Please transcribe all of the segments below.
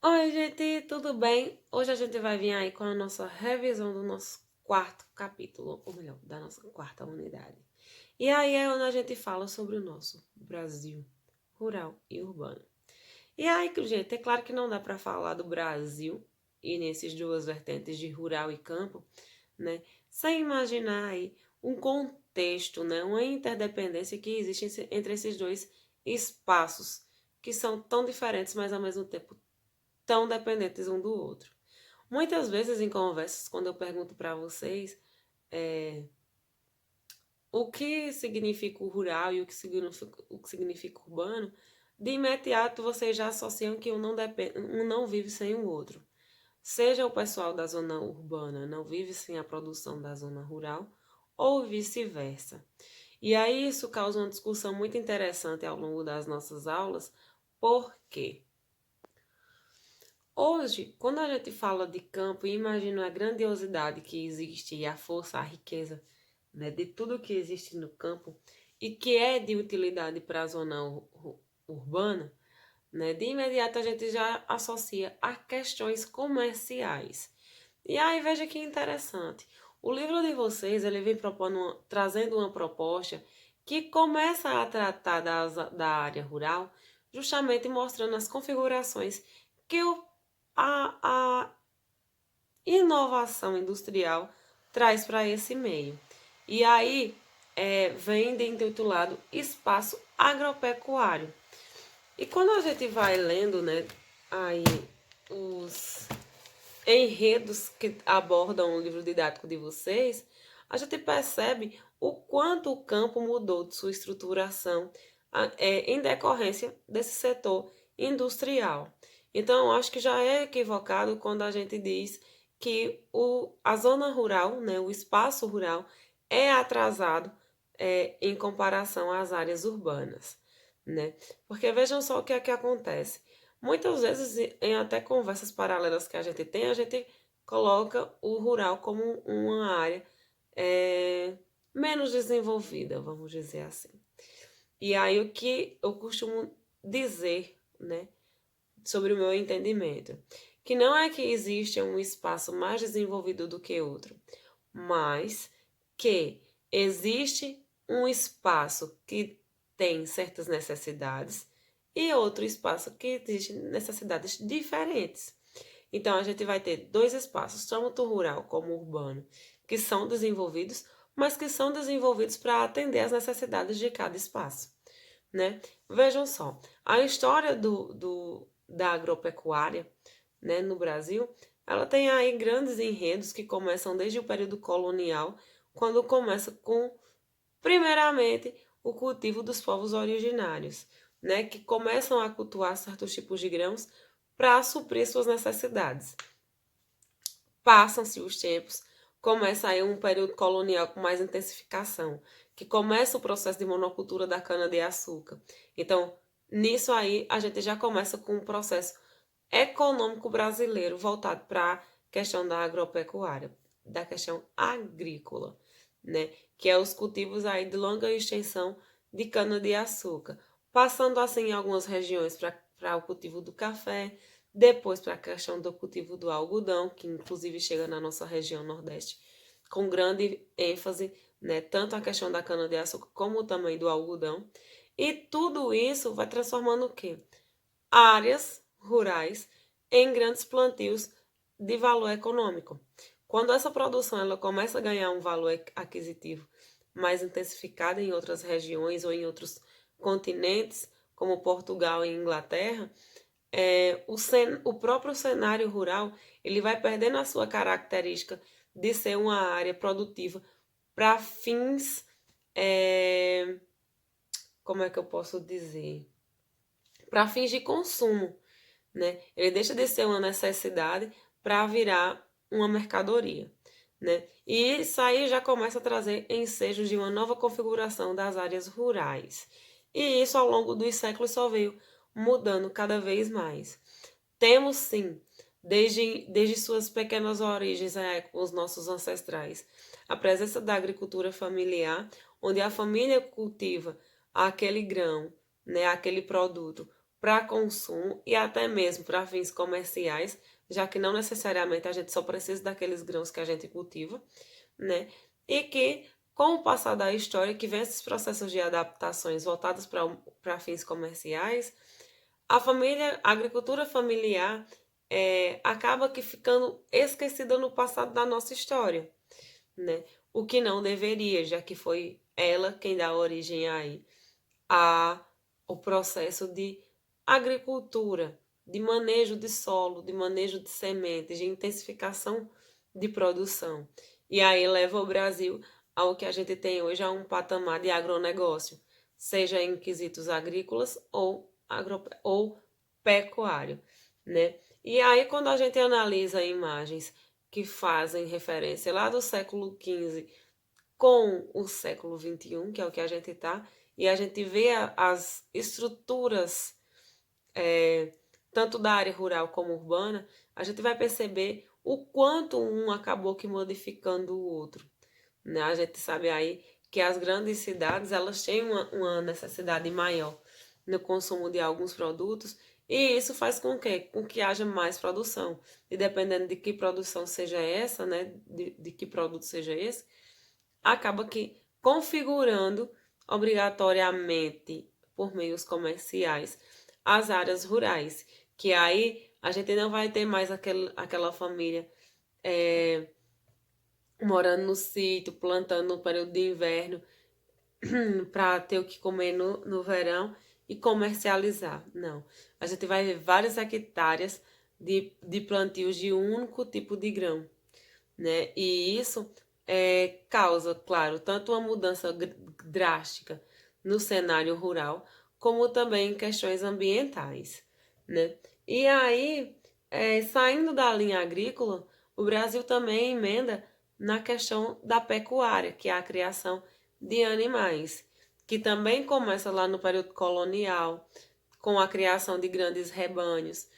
Oi, gente, tudo bem? Hoje a gente vai vir aí com a nossa revisão do nosso quarto capítulo, ou melhor, da nossa quarta unidade. E aí é onde a gente fala sobre o nosso Brasil rural e urbano. E aí, gente, é claro que não dá para falar do Brasil e nesses duas vertentes de rural e campo, né, sem imaginar aí um contexto, né, uma interdependência que existe entre esses dois espaços que são tão diferentes, mas ao mesmo tempo tão dependentes um do outro. Muitas vezes em conversas, quando eu pergunto para vocês é, o que significa o rural e o que significa o urbano, de imediato vocês já associam que um não vive sem o outro. Seja o pessoal da zona urbana não vive sem a produção da zona rural, ou vice-versa. E aí isso causa uma discussão muito interessante ao longo das nossas aulas, porque hoje, quando a gente fala de campo e imagina a grandiosidade que existe e a força, a riqueza, né, de tudo que existe no campo e que é de utilidade para a zona urbana, né, de imediato a gente já associa a questões comerciais. E aí veja que interessante. O livro de vocês, ele vem trazendo uma proposta que começa a tratar da área rural, justamente mostrando as configurações que a inovação industrial traz para esse meio. E aí vem de intitulado Espaço Agropecuário. E quando a gente vai lendo, né, aí os enredos que abordam o livro didático de vocês, a gente percebe o quanto o campo mudou de sua estruturação em decorrência desse setor industrial. Então, eu acho que já é equivocado quando a gente diz que a zona rural, né, o espaço rural, é atrasado em comparação às áreas urbanas, né? Porque vejam só o que é que acontece. Muitas vezes, em até conversas paralelas que a gente coloca o rural como uma área é, menos desenvolvida, vamos dizer assim. E aí o que eu costumo dizer, né, sobre o meu entendimento, que não é que existe um espaço mais desenvolvido do que outro, mas que existe um espaço que tem certas necessidades e outro espaço que existe necessidades diferentes. Então a gente vai ter dois espaços, tanto rural como urbano, que são desenvolvidos, mas que são desenvolvidos para atender às necessidades de cada espaço, né? Vejam só, a história da agropecuária, né, no Brasil, ela tem aí grandes enredos que começam desde o período colonial, quando começa com, primeiramente, o cultivo dos povos originários, né, que começam a cultuar certos tipos de grãos para suprir suas necessidades. Passam-se os tempos, começa aí um período colonial com mais intensificação, que começa o processo de monocultura da cana-de-açúcar. Então, nisso aí, a gente já começa com um processo econômico brasileiro voltado para a questão da agropecuária, da questão agrícola, né? Que é os cultivos aí de longa extensão de cana-de-açúcar, passando assim em algumas regiões para o cultivo do café, depois para a questão do cultivo do algodão, que inclusive chega na nossa região Nordeste com grande ênfase, né? Tanto a questão da cana-de-açúcar como também do algodão. E tudo isso vai transformando o quê? Áreas rurais em grandes plantios de valor econômico. Quando essa produção ela começa a ganhar um valor aquisitivo mais intensificado em outras regiões ou em outros continentes, como Portugal e Inglaterra, o próprio cenário rural ele vai perdendo a sua característica de ser uma área produtiva para fins, como é que eu posso dizer? Para fins de consumo, né? Ele deixa de ser uma necessidade para virar uma mercadoria, né? E isso aí já começa a trazer ensejos de uma nova configuração das áreas rurais. E isso ao longo dos séculos só veio mudando cada vez mais. Temos sim, desde suas pequenas origens com os nossos ancestrais, a presença da agricultura familiar, onde a família cultiva aquele grão, né, aquele produto para consumo e até mesmo para fins comerciais, já que não necessariamente a gente só precisa daqueles grãos que a gente cultiva, né? E que, com o passar da história, que vem esses processos de adaptações voltados para fins comerciais, a agricultura familiar acaba que ficando esquecida no passado da nossa história, né? O que não deveria, já que foi ela quem dá origem aí a o processo de agricultura, de manejo de solo, de manejo de sementes, de intensificação de produção. E aí leva o Brasil ao que a gente tem hoje, a um patamar de agronegócio, seja em quesitos agrícolas ou pecuário, né? E aí, quando a gente analisa imagens que fazem referência lá do século XV com o século XXI, que é o que a gente está, e a gente vê as estruturas, tanto da área rural como urbana, a gente vai perceber o quanto um acabou que modificando o outro, né? A gente sabe aí que as grandes cidades elas têm uma necessidade maior no consumo de alguns produtos e isso faz com que haja mais produção. E dependendo de que produção seja essa, né, de que produto seja esse, acaba que configurando obrigatoriamente por meios comerciais as áreas rurais, que aí a gente não vai ter mais aquela família é, morando no sítio, plantando no período de inverno para ter o que comer no verão e comercializar. Não. A gente vai ver várias hectares de plantios de um único tipo de grão, né? E isso causa, claro, tanto uma mudança drástica no cenário rural, como também em questões ambientais, né? E aí, saindo da linha agrícola, o Brasil também emenda na questão da pecuária, que é a criação de animais, que também começa lá no período colonial, com a criação de grandes rebanhos,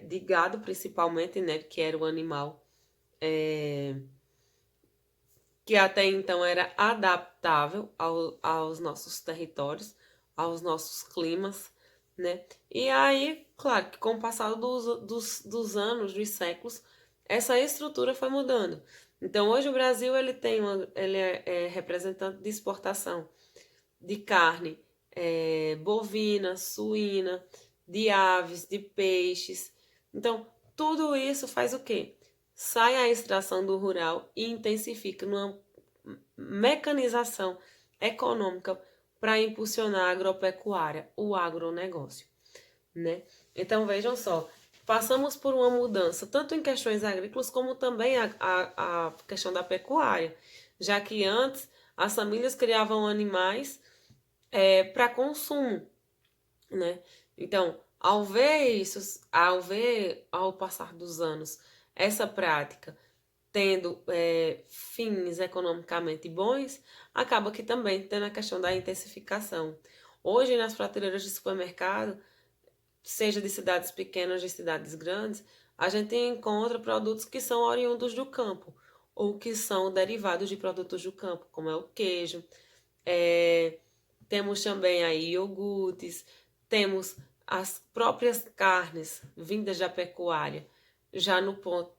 de gado principalmente, né, que era o animal é, que até então era adaptável aos nossos territórios, aos nossos climas, né? E aí, claro que com o passar dos anos, dos séculos, essa estrutura foi mudando. Então, hoje o Brasil ele é representante de exportação de carne bovina, suína, de aves, de peixes. Então, tudo isso faz o quê? Sai a extração do rural e intensifica numa mecanização econômica para impulsionar a agropecuária, o agronegócio, né? Então, vejam só, passamos por uma mudança, tanto em questões agrícolas, como também a questão da pecuária, já que antes as famílias criavam animais para consumo, né? Então, ao ver isso, ao passar dos anos, essa prática tendo fins economicamente bons, acaba que também tem a questão da intensificação. Hoje, nas prateleiras de supermercado, seja de cidades pequenas, de cidades grandes, a gente encontra produtos que são oriundos do campo, ou que são derivados de produtos do campo, como é o queijo, é, temos também aí iogurtes, temos as próprias carnes vindas da pecuária, já no ponto,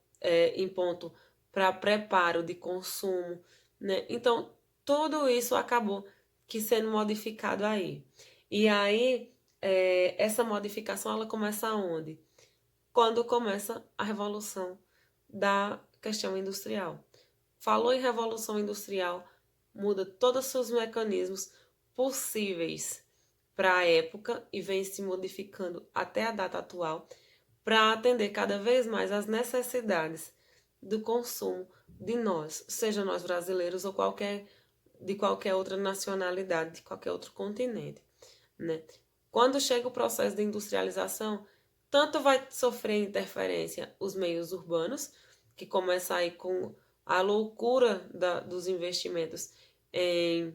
em ponto para preparo de consumo, né? Então, tudo isso acabou que sendo modificado aí. E aí, essa modificação, ela começa aonde? Quando começa a revolução da questão industrial. Falou em revolução industrial, muda todos os seus mecanismos possíveis para a época e vem se modificando até a data atual para atender cada vez mais às necessidades do consumo de nós, seja nós brasileiros ou de qualquer outra nacionalidade, de qualquer outro continente, né? Quando chega o processo de industrialização, tanto vai sofrer interferência os meios urbanos, que começa aí com a loucura dos investimentos em,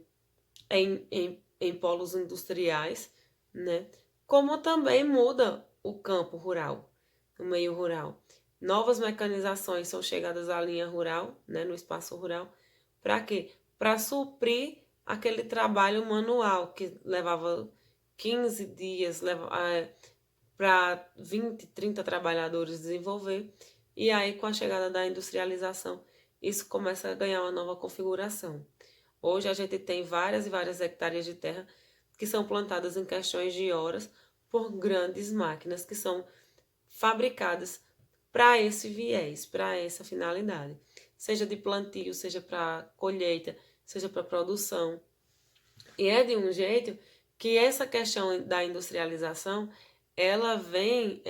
em polos industriais, né? Como também muda o campo rural, o meio rural. Novas mecanizações são chegadas à linha rural, né, no espaço rural, para quê? Para suprir aquele trabalho manual 15 dias para 20, 30 trabalhadores desenvolver. E aí, com a chegada da industrialização, isso começa a ganhar uma nova configuração. Hoje a gente tem várias e várias hectares de terra que são plantadas em questões de horas por grandes máquinas que são fabricadas para esse viés, para essa finalidade. Seja de plantio, seja para colheita, seja para produção. E é de um jeito que essa questão da industrialização, ela vem,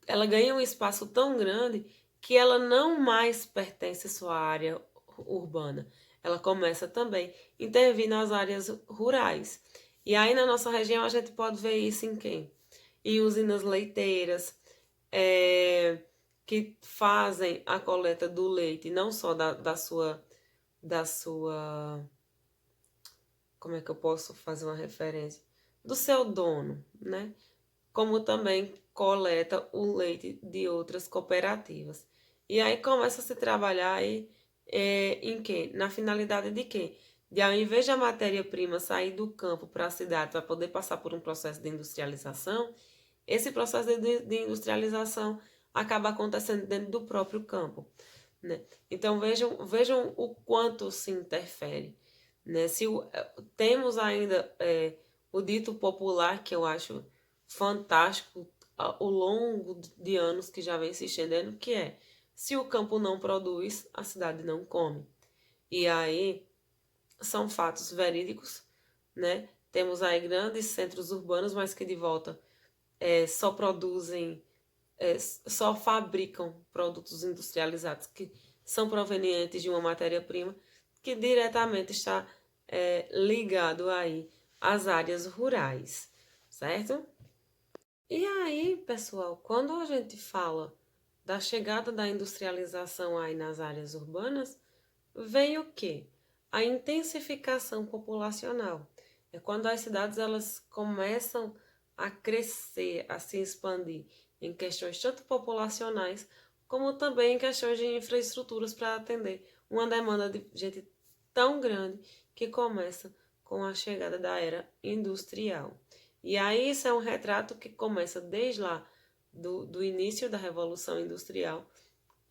ela ganha um espaço tão grande que ela não mais pertence só à área urbana. Ela começa também a intervir nas áreas rurais. E aí na nossa região a gente pode ver isso em quem? Em usinas leiteiras, que fazem a coleta do leite, não só da sua, como é que eu posso fazer uma referência? Do seu dono, né? Como também coleta o leite de outras cooperativas. E aí começa a se trabalhar aí, em quê? Na finalidade de quê? De ao invés da matéria-prima sair do campo para a cidade para poder passar por um processo de industrialização, esse processo de industrialização acaba acontecendo dentro do próprio campo, né? Então vejam o quanto se interfere, né? Temos ainda o dito popular, que eu acho fantástico ao longo de anos que já vem se estendendo, que é: se o campo não produz, a cidade não come. E aí são fatos verídicos, né? Temos aí grandes centros urbanos, mas que de volta só produzem, só fabricam produtos industrializados que são provenientes de uma matéria-prima que diretamente está ligado aí às áreas rurais, certo? E aí, pessoal, quando a gente fala da chegada da industrialização aí nas áreas urbanas, vem o quê? A intensificação populacional. É quando as cidades elas começam a crescer, a se expandir em questões tanto populacionais, como também em questões de infraestruturas para atender uma demanda de gente tão grande que começa com a chegada da era industrial. E aí isso é um retrato que começa desde lá do início da Revolução Industrial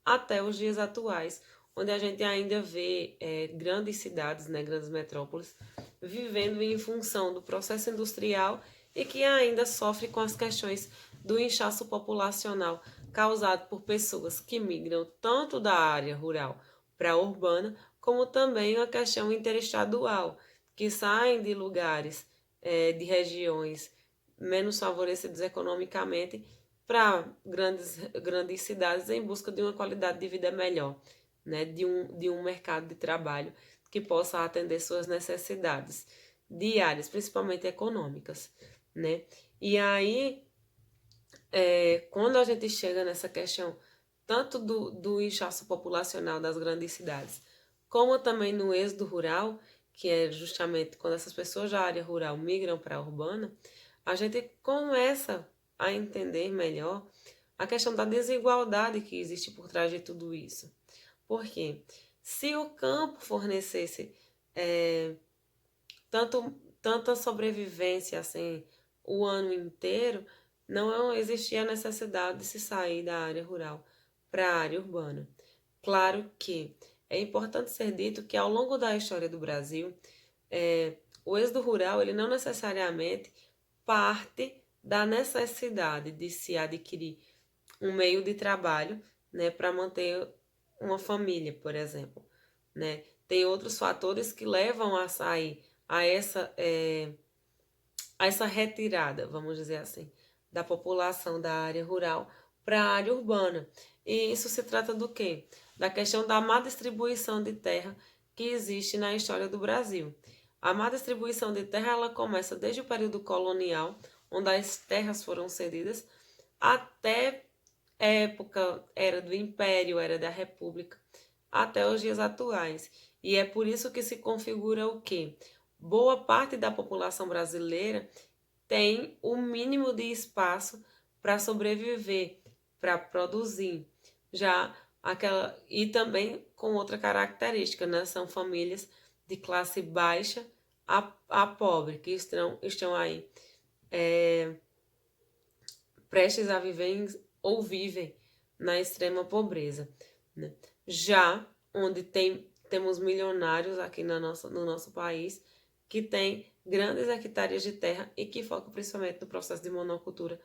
até os dias atuais, onde a gente ainda vê grandes cidades, né, grandes metrópoles, vivendo em função do processo industrial e que ainda sofre com as questões do inchaço populacional causado por pessoas que migram tanto da área rural para a urbana, como também a questão interestadual, que saem de lugares, de regiões menos favorecidas economicamente para grandes cidades em busca de uma qualidade de vida melhor, né? De um mercado de trabalho que possa atender suas necessidades diárias, principalmente econômicas, né? E aí, quando a gente chega nessa questão tanto do inchaço populacional das grandes cidades, como também no êxodo rural, que é justamente quando essas pessoas da área rural migram para a urbana, a gente começa a entender melhor a questão da desigualdade que existe por trás de tudo isso. Porque se o campo fornecesse tanta sobrevivência assim o ano inteiro, não existia a necessidade de se sair da área rural para a área urbana. Claro que é importante ser dito que ao longo da história do Brasil, o êxodo rural ele não necessariamente parte da necessidade de se adquirir um meio de trabalho, né, para manter uma família, por exemplo, né? Tem outros fatores que levam a sair a essa retirada, vamos dizer assim, da população da área rural para a área urbana. E isso se trata do quê? Da questão da má distribuição de terra que existe na história do Brasil. A má distribuição de terra ela começa desde o período colonial, onde as terras foram cedidas, até época, era do Império, era da República, até os dias atuais. E é por isso que se configura o quê? Boa parte da população brasileira tem o mínimo de espaço para sobreviver, para produzir. E também com outra característica, né? São famílias de classe baixa a pobre, que estão aí prestes a viver ou vivem na extrema pobreza, né? Já onde temos milionários aqui no nosso país que têm grandes hectares de terra e que focam principalmente no processo de monocultura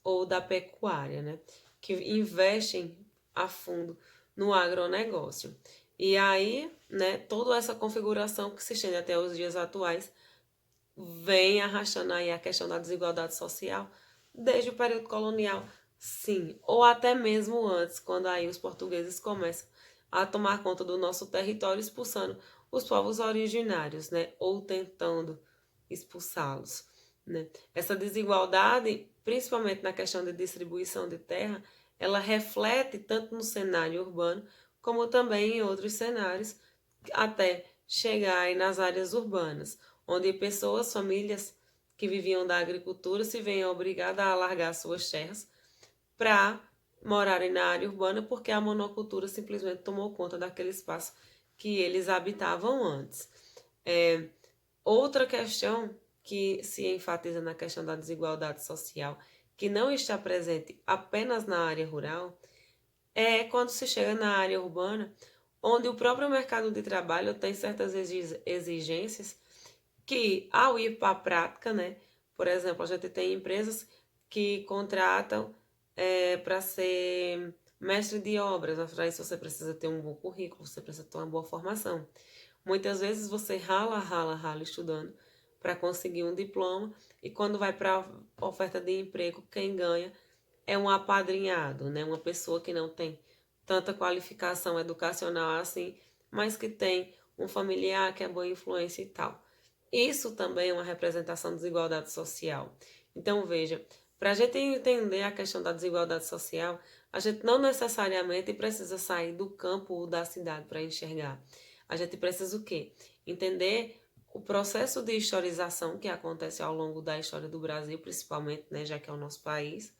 ou da pecuária, né? Que investem a fundo no agronegócio. E aí, né, toda essa configuração que se estende até os dias atuais vem arrastando aí a questão da desigualdade social desde o período colonial, sim, ou até mesmo antes, quando aí os portugueses começam a tomar conta do nosso território, expulsando os povos originários, né, ou tentando expulsá-los, né. Essa desigualdade, principalmente na questão de distribuição de terra, ela reflete tanto no cenário urbano, como também em outros cenários, até chegar aí nas áreas urbanas, onde pessoas, famílias que viviam da agricultura se veem obrigadas a largar suas terras para morarem na área urbana, porque a monocultura simplesmente tomou conta daquele espaço que eles habitavam antes. Outra questão que se enfatiza na questão da desigualdade social, que não está presente apenas na área rural, é quando se chega na área urbana, onde o próprio mercado de trabalho tem certas exigências que, ao ir para a prática, né? Por exemplo, a gente tem empresas que contratam para ser mestre de obras, mas para isso você precisa ter um bom currículo, você precisa ter uma boa formação. Muitas vezes você rala estudando para conseguir um diploma e quando vai para a oferta de emprego, quem ganha é um apadrinhado, né? Uma pessoa que não tem tanta qualificação educacional assim, mas que tem um familiar que é boa influência e tal. Isso também é uma representação de desigualdade social. Então, veja, para a gente entender a questão da desigualdade social, a gente não necessariamente precisa sair do campo ou da cidade para enxergar. A gente precisa o quê? Entender o processo de historização que acontece ao longo da história do Brasil, principalmente, né, já que é o nosso país,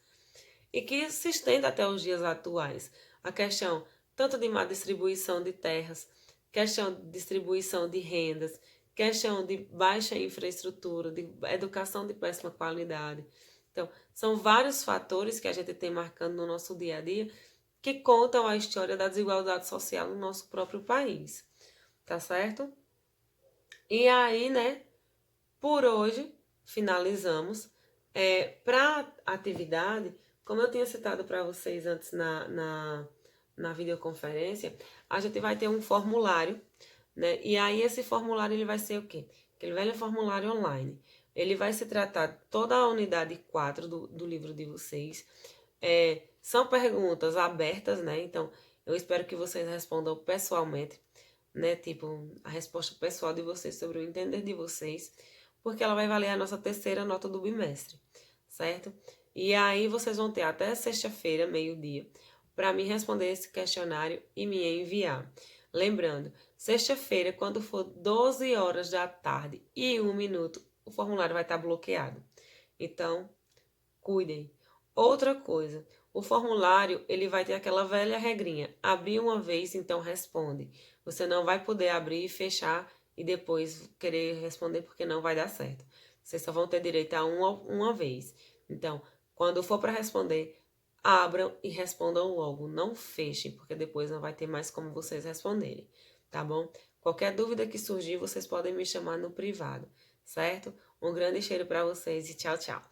e que se estende até os dias atuais. A questão tanto de má distribuição de terras, questão de distribuição de rendas, questão de baixa infraestrutura, de educação de péssima qualidade. Então, são vários fatores que a gente tem marcando no nosso dia a dia que contam a história da desigualdade social no nosso próprio país. Tá certo? E aí, né, por hoje, finalizamos. Para a atividade, como eu tinha citado para vocês antes na videoconferência, a gente vai ter um formulário, né? E aí esse formulário ele vai ser o quê? Aquele velho formulário online. Ele vai se tratar toda a unidade 4 do livro de vocês. São perguntas abertas, né? Então, eu espero que vocês respondam pessoalmente, né? Tipo, a resposta pessoal de vocês sobre o entender de vocês, porque ela vai valer a nossa terceira nota do bimestre, certo? E aí vocês vão ter até sexta-feira, meio-dia, para me responder esse questionário e me enviar. Lembrando, sexta-feira, quando for 12 horas da tarde e 1 minuto, o formulário vai estar bloqueado. Então, cuidem. Outra coisa, o formulário ele vai ter aquela velha regrinha: abrir uma vez, então responde. Você não vai poder abrir e fechar e depois querer responder porque não vai dar certo. Vocês só vão ter direito a uma vez. Então, quando for para responder, abram e respondam logo. Não fechem, porque depois não vai ter mais como vocês responderem, tá bom? Qualquer dúvida que surgir, vocês podem me chamar no privado, certo? Um grande cheiro para vocês e tchau, tchau.